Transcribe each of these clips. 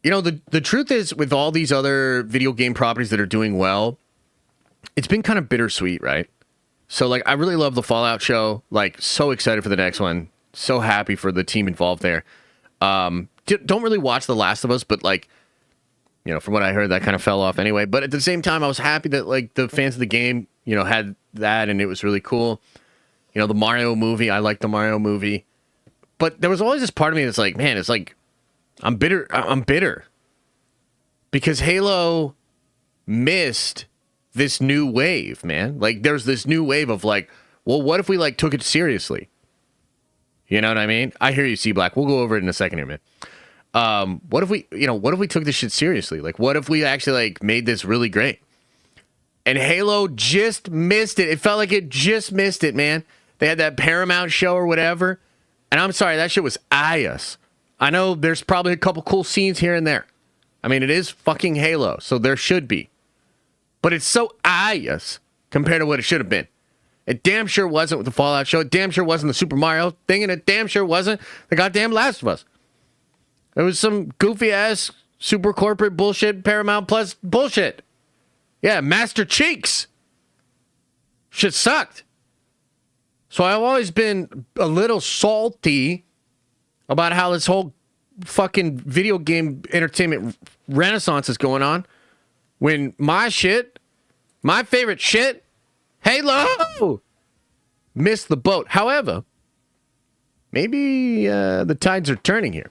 the truth is, with all these other video game properties that are doing well, it's been kind of bittersweet, right? So, like, I really love the Fallout show. Like, so excited for the next one. So happy for the team involved there. Don't really watch The Last of Us, but, like, from what I heard, that kind of fell off anyway. But at the same time, I was happy that, like, the fans of the game, had that, and it was really cool. The Mario movie, I like the Mario movie. But there was always this part of me that's like, man, it's like, I'm bitter. I'm bitter. Because Halo missed this new wave, man. Like, there's this new wave of like, well, what if we like took it seriously? You know what I mean? I hear you, C Black. We'll go over it in a second here, man. What if we took this shit seriously? Like, what if we actually like made this really great? And Halo just missed it. It felt like it just missed it, man. They had that Paramount show or whatever. And I'm sorry, that shit was ass. I know there's probably a couple cool scenes here and there. I mean, it is fucking Halo, so there should be. But it's so ass compared to what it should have been. It damn sure wasn't with the Fallout show. It damn sure wasn't the Super Mario thing, and it damn sure wasn't the goddamn Last of Us. It was some goofy-ass, super corporate bullshit, Paramount Plus bullshit. Yeah, Master Cheeks. Shit sucked. So I've always been a little salty about how this whole fucking video game entertainment renaissance is going on. When my favorite shit, Halo, missed the boat. However, maybe the tides are turning here.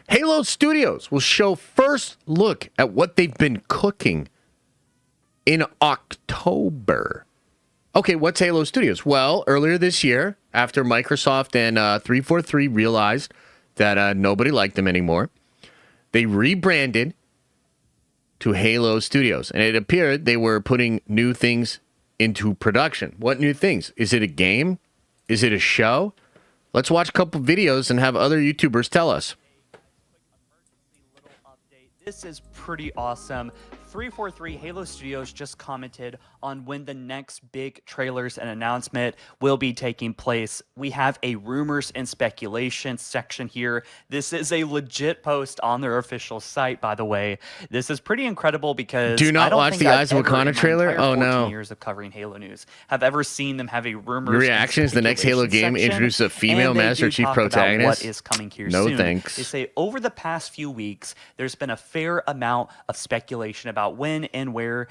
Halo Studios will show first look at what they've been cooking in October. Okay, what's Halo Studios? Well, earlier this year, after Microsoft and 343 realized that nobody liked them anymore, they rebranded to Halo Studios, and it appeared they were putting new things into production. What new things? Is it a game? Is it a show? Let's watch a couple videos and have other YouTubers tell us. This is pretty awesome. 343 Halo Studios just commented on when the next big trailers and announcement will be taking place. We have a rumors and speculation section here. This is a legit post on their official site, by the way. This is pretty incredible because do not watch the Eyes of Wakanda trailer. Oh no! Years of covering Halo news, have ever seen them have a rumors? Your reaction is the next Halo game introduces a female Master Chief protagonist. What is coming here no soon. Thanks. They say over the past few weeks, there's been a fair amount of speculation about when and where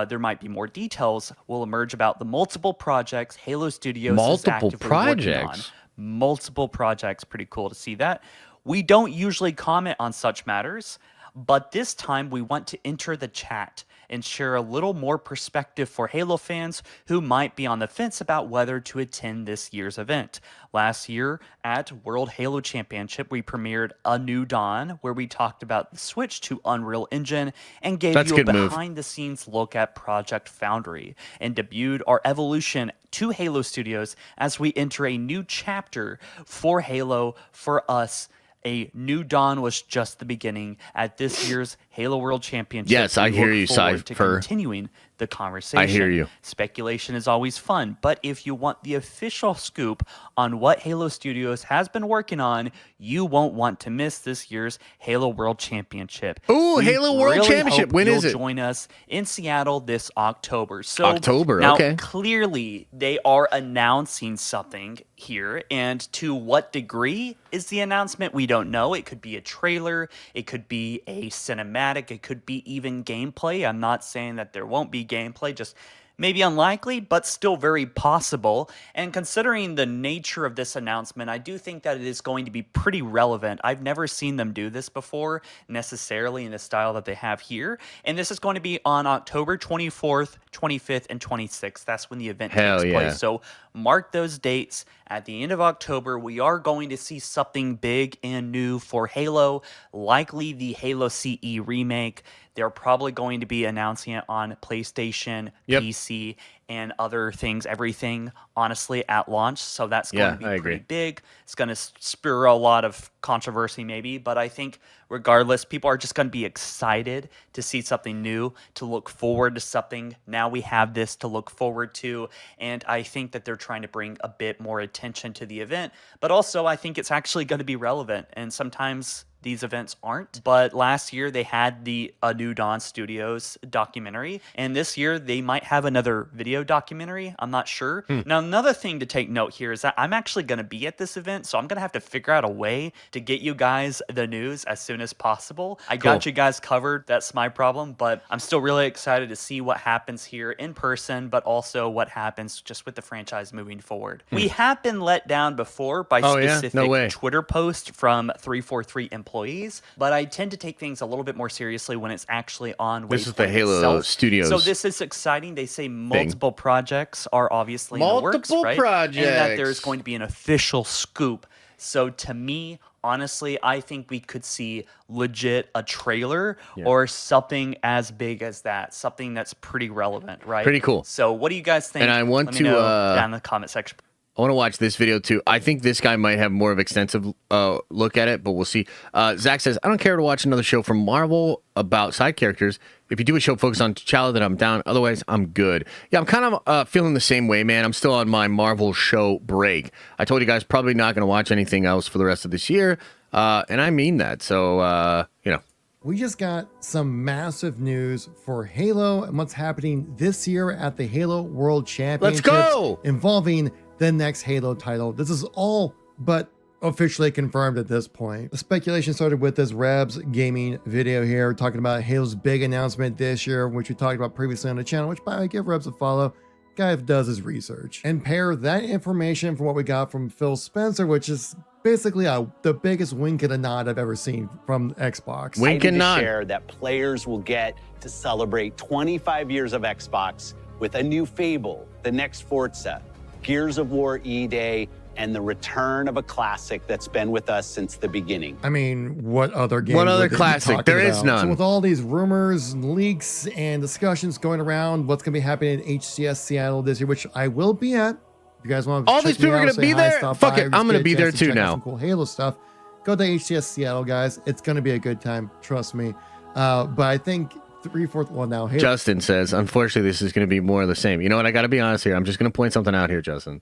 there might be more details will emerge about the multiple projects Halo Studios is actively working on. Multiple projects, pretty cool to see that. We don't usually comment on such matters, but this time we want to enter the chat and share a little more perspective for Halo fans who might be on the fence about whether to attend this year's event. Last year at World Halo Championship, we premiered A New Dawn, where we talked about the switch to Unreal Engine and gave you a behind-the-scenes look at Project Foundry, and debuted our evolution to Halo Studios as we enter a new chapter for Halo for us. A New Dawn was just the beginning at this year's Halo World Championship. Yes, I hear you, Cypher. Continuing the conversation. I hear you. Speculation is always fun, but if you want the official scoop on what Halo Studios has been working on, you won't want to miss this year's Halo World Championship. Ooh, Halo World Championship. When is it? Join us in Seattle this October. So October, now, okay. Clearly, they are announcing something here, and to what degree is the announcement? We don't know. It could be a trailer. It could be a cinematic. It could be even gameplay. I'm not saying that there won't be gameplay, just maybe unlikely, but still very possible. And considering the nature of this announcement, I do think that it is going to be pretty relevant. I've never seen them do this before, necessarily in the style that they have here. And this is going to be on October 24th, 25th, and 26th. That's when the event takes place. So mark those dates. At the end of October, we are going to see something big and new for Halo, likely the Halo CE remake. They're probably going to be announcing it on PlayStation, PC, and other things, everything, honestly, at launch. So that's going to be pretty big. It's going to spur a lot of controversy maybe, but I think regardless, people are just going to be excited to see something new, to look forward to something. Now we have this to look forward to, and I think that they're trying to bring a bit more attention to the event, but also I think it's actually going to be relevant, and sometimes these events aren't. But last year they had the A New Dawn Studios documentary, and this year they might have another video documentary. I'm not sure. Now, another thing to take note here is that I'm actually going to be at this event, so I'm going to have to figure out a way to get you guys the news as soon as possible. I got you guys covered. That's my problem, but I'm still really excited to see what happens here in person, but also what happens just with the franchise moving forward. We have been let down before by specific Twitter posts from 343 employees, but I tend to take things a little bit more seriously when it's actually on This is the Halo Studios. So this is exciting. They say multiple projects are obviously in the works, right? Projects. And that there's going to be an official scoop. So to me, honestly, I think we could see legit a trailer or something as big as that, something that's pretty relevant, right? Pretty cool. So what do you guys think? And I want Let me know down in the comment section. I want to watch this video too. I think this guy might have more of extensive look at it, but we'll see. Zach says, I don't care to watch another show from Marvel about side characters. If you do a show focused on T'Challa, then I'm down. Otherwise, I'm good. Yeah, I'm kind of feeling the same way, man. I'm still on my Marvel show break. I told you guys probably not going to watch anything else for the rest of this year, and I mean that. So, you know. We just got some massive news for Halo and what's happening this year at the Halo World Championships. Let's go! Involving the next Halo title. This is all but officially confirmed at this point. The speculation started with this Rebs Gaming video here, talking about Halo's big announcement this year, which we talked about previously on the channel, which by the way, give Rebs a follow. Guy does his research. And pair that information from what we got from Phil Spencer, which is basically the biggest wink and a nod I've ever seen from Xbox. Wink and nod. Share that players will get to celebrate 25 years of Xbox with a new Fable, the next Forza, Gears of War E-Day, and the return of a classic that's been with us since the beginning. I mean, what other game? What other classic? There is none. So with all these rumors, leaks, and discussions going around, what's going to be happening at HCS Seattle this year, which I will be at. If you guys want to all these people are going to be there? Fuck it, I'm going to be there too now. Some cool Halo stuff. Go to HCS Seattle, guys. It's going to be a good time. Trust me. But I think 3/4. Well, now Halo. Justin says, unfortunately, this is going to be more of the same. You know what? I got to be honest here. I'm just going to point something out here, Justin.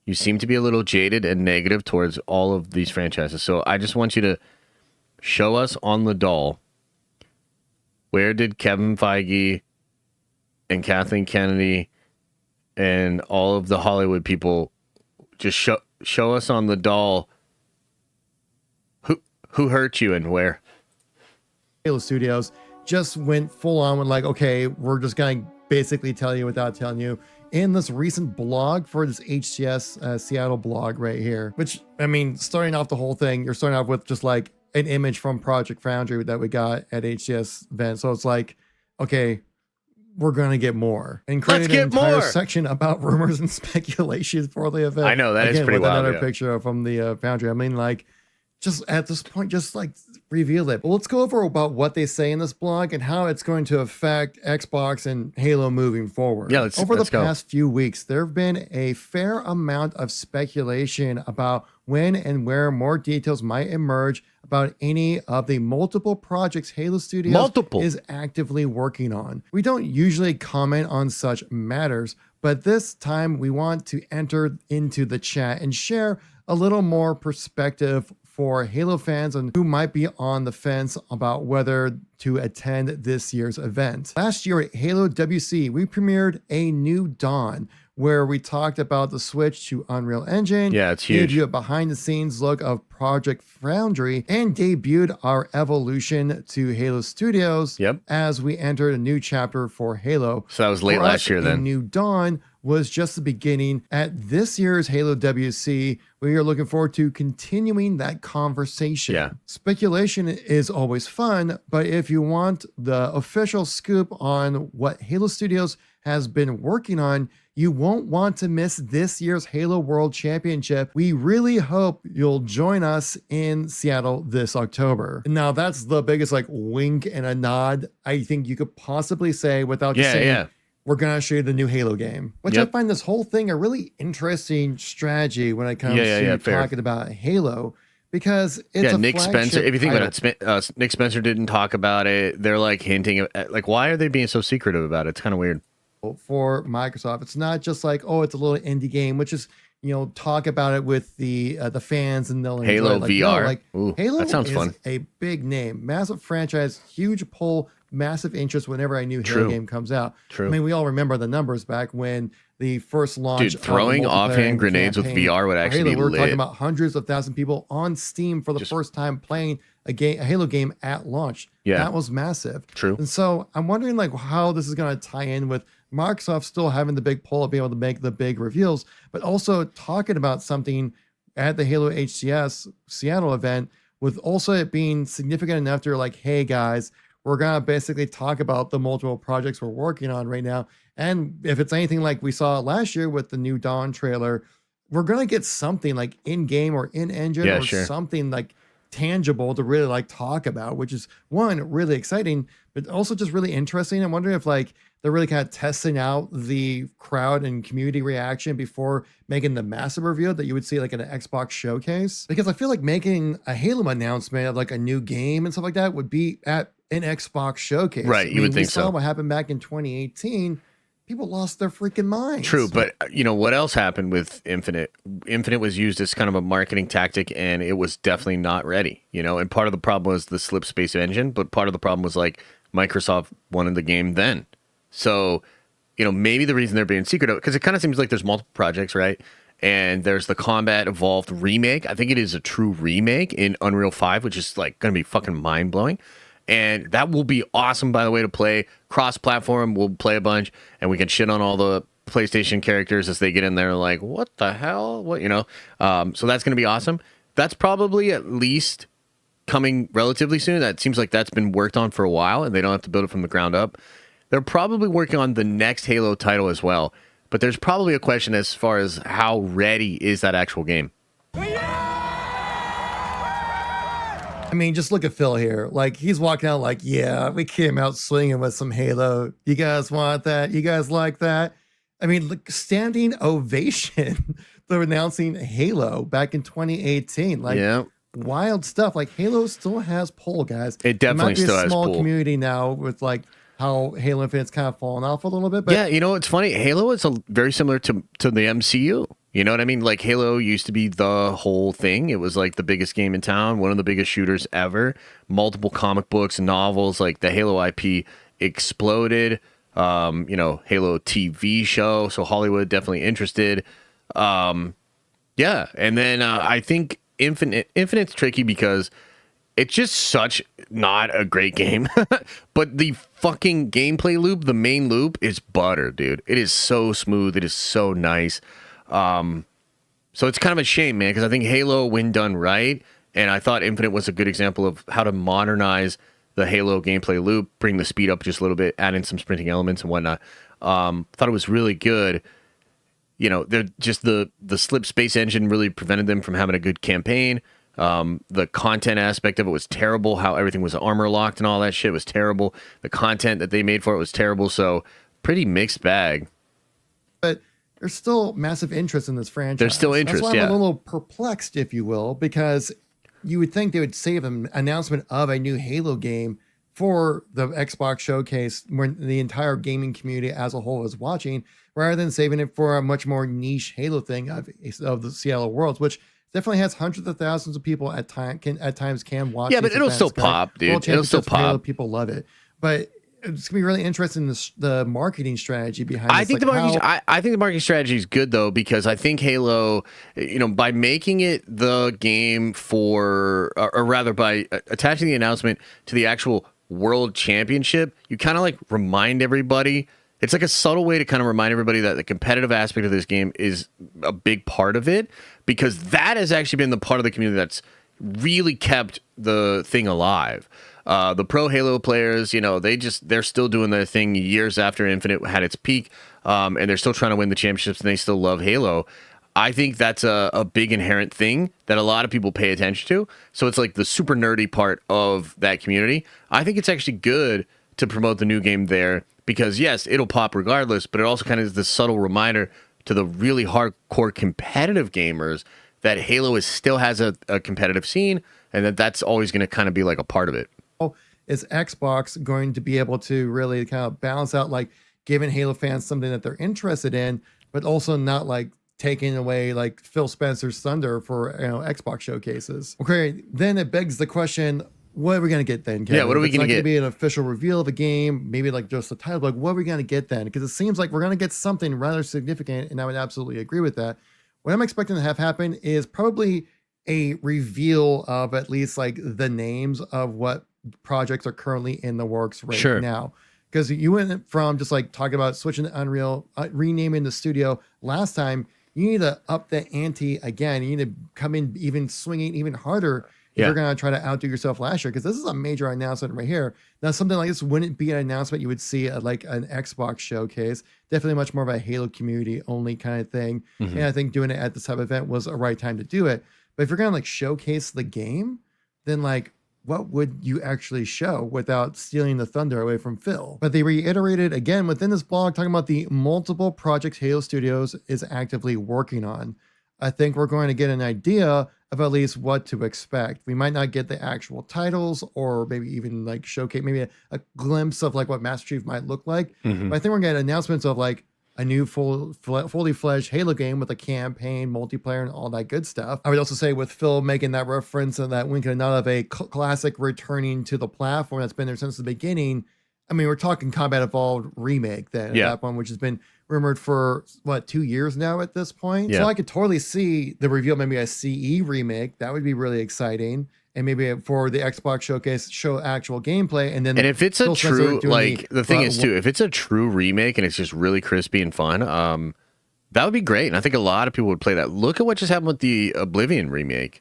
You seem to be a little jaded and negative towards all of these franchises. So I just want you to show us on the doll, where did Kevin Feige and Kathleen Kennedy and all of the Hollywood people just show us on the doll who hurt you and where? Halo Studios just went full on with like, okay, we're just going to basically tell you without telling you. In this recent blog for this HCS Seattle blog right here, which, I mean, starting off the whole thing, you're starting off with just like an image from Project Foundry that we got at HCS event. So it's like, okay, we're going to get more. And created an entire section about rumors and speculation for the event. I know, that is pretty wild. Another picture from the Foundry. I mean, like, just at this point, just like reveal it. But let's go over about what they say in this blog and how it's going to affect Xbox and Halo moving forward. Yeah, over the past few weeks, there have been a fair amount of speculation about when and where more details might emerge about any of the multiple projects Halo Studios is actively working on. We don't usually comment on such matters, but this time we want to enter into the chat and share a little more perspective for Halo fans and who might be on the fence about whether to attend this year's event. Last year at Halo WC, we premiered A New Dawn, where we talked about the switch to Unreal Engine. Yeah, it's huge. Gave you a behind-the-scenes look of Project Foundry and debuted our evolution to Halo Studios as we entered a new chapter for Halo. So that was late last year then. A New Dawn was just the beginning. At this year's Halo WC, we are looking forward to continuing that conversation. Yeah. Speculation is always fun, but if you want the official scoop on what Halo Studios has been working on, you won't want to miss this year's Halo World Championship. We really hope you'll join us in Seattle this October. Now, that's the biggest like wink and a nod I think you could possibly say without just saying, we're going to show you the new Halo game, which I find this whole thing a really interesting strategy when it comes to talking about Halo, because it's Nick Spencer. If you think about it, Nick Spencer didn't talk about it. They're like hinting at, like, why are they being so secretive about it? It's kind of weird. For Microsoft, it's not just like, oh, it's a little indie game, which is talk about it with the fans and they'll Halo enjoy it. VR. Like Ooh, Halo that sounds is fun. a big name, massive franchise, huge pull, massive interest whenever a new Halo game comes out. True. I mean, we all remember the numbers back when the first launch. Dude, throwing offhand grenades with VR would actually be We're lit. talking about hundreds of thousands of people on Steam for the first time playing a Halo game at launch. Yeah. That was massive. True. And so I'm wondering like how this is going to tie in with Microsoft still having the big pull of being able to make the big reveals, but also talking about something at the Halo HCS Seattle event with also it being significant enough to like, hey guys, we're going to basically talk about the multiple projects we're working on right now. And if it's anything like we saw last year with the new Dawn trailer, we're going to get something like in game or in engine or something like tangible to really like talk about, which is one, really exciting, but also just really interesting. I'm wondering if like they're really kind of testing out the crowd and community reaction before making the massive reveal that you would see like at an Xbox showcase. Because I feel like making a Halo announcement of like a new game and stuff like that would be at an Xbox showcase. Right, you would think so. We saw what happened back in 2018. People lost their freaking minds. True, but what else happened with Infinite? Infinite was used as kind of a marketing tactic, and it was definitely not ready. And part of the problem was the slip space engine, but part of the problem was like Microsoft wanted the game then. So, maybe the reason they're being secretive, because it kind of seems like there's multiple projects, right? And there's the Combat Evolved remake. I think it is a true remake in Unreal 5, which is like going to be fucking mind blowing. And that will be awesome, by the way, to play cross-platform. We'll play a bunch, and we can shit on all the PlayStation characters as they get in there. Like, what the hell? What So that's going to be awesome. That's probably at least coming relatively soon. That seems like that's been worked on for a while, and they don't have to build it from the ground up. They're probably working on the next Halo title as well. But there's probably a question as far as how ready is that actual game. I mean, just look at Phil here. Like, he's walking out like, yeah, we came out swinging with some Halo. You guys want that? You guys like that? I mean, look, standing ovation for announcing Halo back in 2018. Like, wild stuff. Like, Halo still has pull, guys. It definitely still has pull. It might be a small community now with, like, how Halo Infinite's kind of fallen off a little bit. But yeah, it's funny. Halo is very similar to the MCU. You know what I mean? Like, Halo used to be the whole thing. It was like the biggest game in town, one of the biggest shooters ever. Multiple comic books, novels, like the Halo IP exploded. Halo TV show, so Hollywood definitely interested. And then I think Infinite's tricky because it's just such not a great game. But the fucking gameplay loop, the main loop, is butter, dude. It is so smooth. It is so nice. So it's kind of a shame, man, because I think Halo, when done right, and I thought Infinite was a good example of how to modernize the Halo gameplay loop, bring the speed up just a little bit, add in some sprinting elements and whatnot. Thought it was really good. They're just the slip space engine really prevented them from having a good campaign. The content aspect of it was terrible. How everything was armor locked and all that shit was terrible. The content that they made for it was terrible. So pretty mixed bag. But there's still massive interest in this franchise. There's still interest, That's why I'm a little perplexed, if you will, because you would think they would save an announcement of a new Halo game for the Xbox showcase when the entire gaming community as a whole is watching, rather than saving it for a much more niche Halo thing of the Seattle Worlds, which definitely has hundreds of thousands of people at times can watch. Yeah, but it'll still pop, dude. It'll still pop. Halo, people love it, but it's gonna be really interesting the marketing strategy behind. I think I think the marketing strategy is good though, because I think Halo, by making it the game for, or rather by attaching the announcement to the actual World Championship, you kind of like remind everybody. It's like a subtle way to kind of remind everybody that the competitive aspect of this game is a big part of it, because that has actually been the part of the community that's really kept the thing alive. The pro Halo players, they're still doing their thing years after Infinite had its peak, and they're still trying to win the championships, and they still love Halo. I think that's a big inherent thing that a lot of people pay attention to. So it's like the super nerdy part of that community. I think it's actually good to promote the new game there, because yes, it'll pop regardless, but it also kind of is this subtle reminder to the really hardcore competitive gamers that Halo still has a competitive scene, and that's always going to kind of be like a part of it. Is Xbox going to be able to really kind of balance out, like giving Halo fans something that they're interested in, but also not like taking away like Phil Spencer's thunder for Xbox showcases. Okay, then it begs the question, what are we gonna get then, Kevin? Yeah, what are we gonna It's not get? gonna be an official reveal of a game, maybe like just the title, like what are we gonna get then? Because it seems like we're gonna get something rather significant, and I would absolutely agree with that. What I'm expecting to have happen is probably a reveal of at least like the names of what projects are currently in the works right now. Because you went from just like talking about switching to Unreal, renaming the studio last time. You need to up the ante again. You need to come in even swinging even harder if you're going to try to outdo yourself last year. Because this is a major announcement right here. Now, something like this wouldn't be an announcement you would see at like an Xbox showcase. Definitely much more of a Halo community only kind of thing. And I think doing it at this type of event was a right time to do it. But if you're going to like showcase the game, then like, what would you actually show without stealing the thunder away from Phil? But they reiterated again within this blog talking about the multiple projects Halo Studios is actively working on. I think we're going to get an idea of at least what to expect. We might not get the actual titles or maybe even like showcase, maybe a glimpse of like what Master Chief might look like. But I think we're going to get announcements of like a new fully fledged Halo game with a campaign, multiplayer, and all that good stuff. I would also say with Phil making that reference and that wink and nod of a classic returning to the platform that's been there since the beginning. I mean, we're talking Combat Evolved remake then at that one, which has been rumored for what, 2 years now at this point. So I could totally see the reveal, maybe a CE remake. That would be really exciting. And maybe for the Xbox showcase, show actual gameplay. And if it's a true, like, the thing is too, if it's a true remake and it's just really crispy and fun, that would be great. And I think a lot of people would play that. Look at what just happened with the Oblivion remake.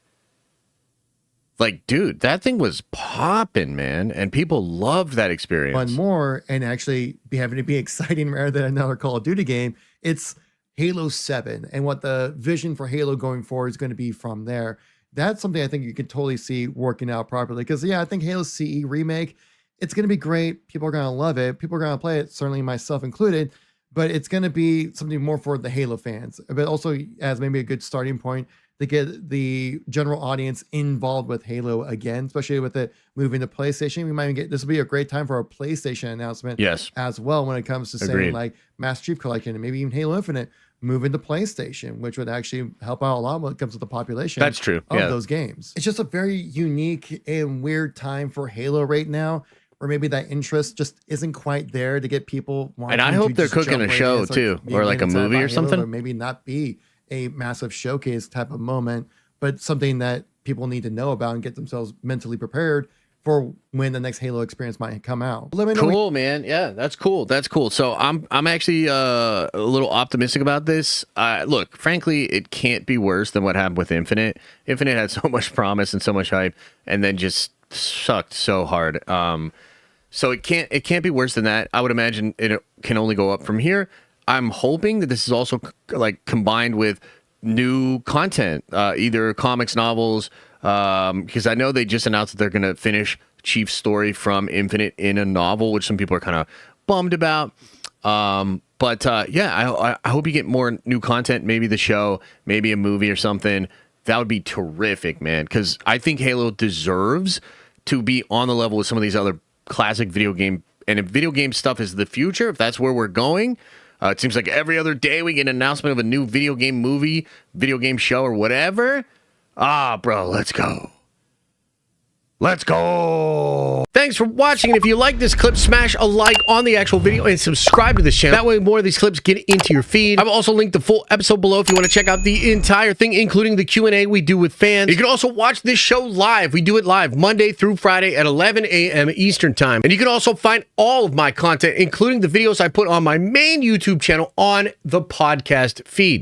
Like, dude, that thing was popping, man. And people loved that experience. One more, and actually having to be exciting rather than another Call of Duty game. It's Halo 7 and what the vision for Halo going forward is going to be from there. That's something I think you could totally see working out properly. Because, I think Halo CE remake, it's going to be great. People are going to love it. People are going to play it, certainly myself included. But it's going to be something more for the Halo fans. But also as maybe a good starting point to get the general audience involved with Halo again, especially with it moving to PlayStation. We might even get, this will be a great time for a PlayStation announcement as well when it comes to saying like Master Chief Collection and maybe even Halo Infinite moving to PlayStation, which would actually help out a lot when it comes to the population of those games. It's just a very unique and weird time for Halo right now, where maybe that interest just isn't quite there to get people wanting. And I hope they're cooking a show too, or like a movie or something. Or maybe not be a massive showcase type of moment, but something that people need to know about and get themselves mentally prepared for when the next Halo experience might come out. Cool, man. Yeah, that's cool. That's cool. So I'm actually a little optimistic about this. Look, frankly, it can't be worse than what happened with Infinite. Infinite had so much promise and so much hype, and then just sucked so hard. So it can't be worse than that. I would imagine it can only go up from here. I'm hoping that this is also like combined with new content, either comics, novels, because I know they just announced that they're going to finish Chief's story from Infinite in a novel, which some people are kind of bummed about. But I hope you get more new content, maybe the show, maybe a movie or something. That would be terrific, man, because I think Halo deserves to be on the level with some of these other classic video game. And if video game stuff is the future, if that's where we're going, it seems like every other day we get an announcement of a new video game movie, video game show, or whatever. Bro, let's go. Let's go. Thanks for watching. And if you like this clip, smash a like on the actual video and subscribe to this channel. That way more of these clips get into your feed. I've also linked the full episode below if you want to check out the entire thing, including the Q&A we do with fans. You can also watch this show live. We do it live Monday through Friday at 11 a.m. Eastern time. And you can also find all of my content, including the videos I put on my main YouTube channel, on the podcast feed.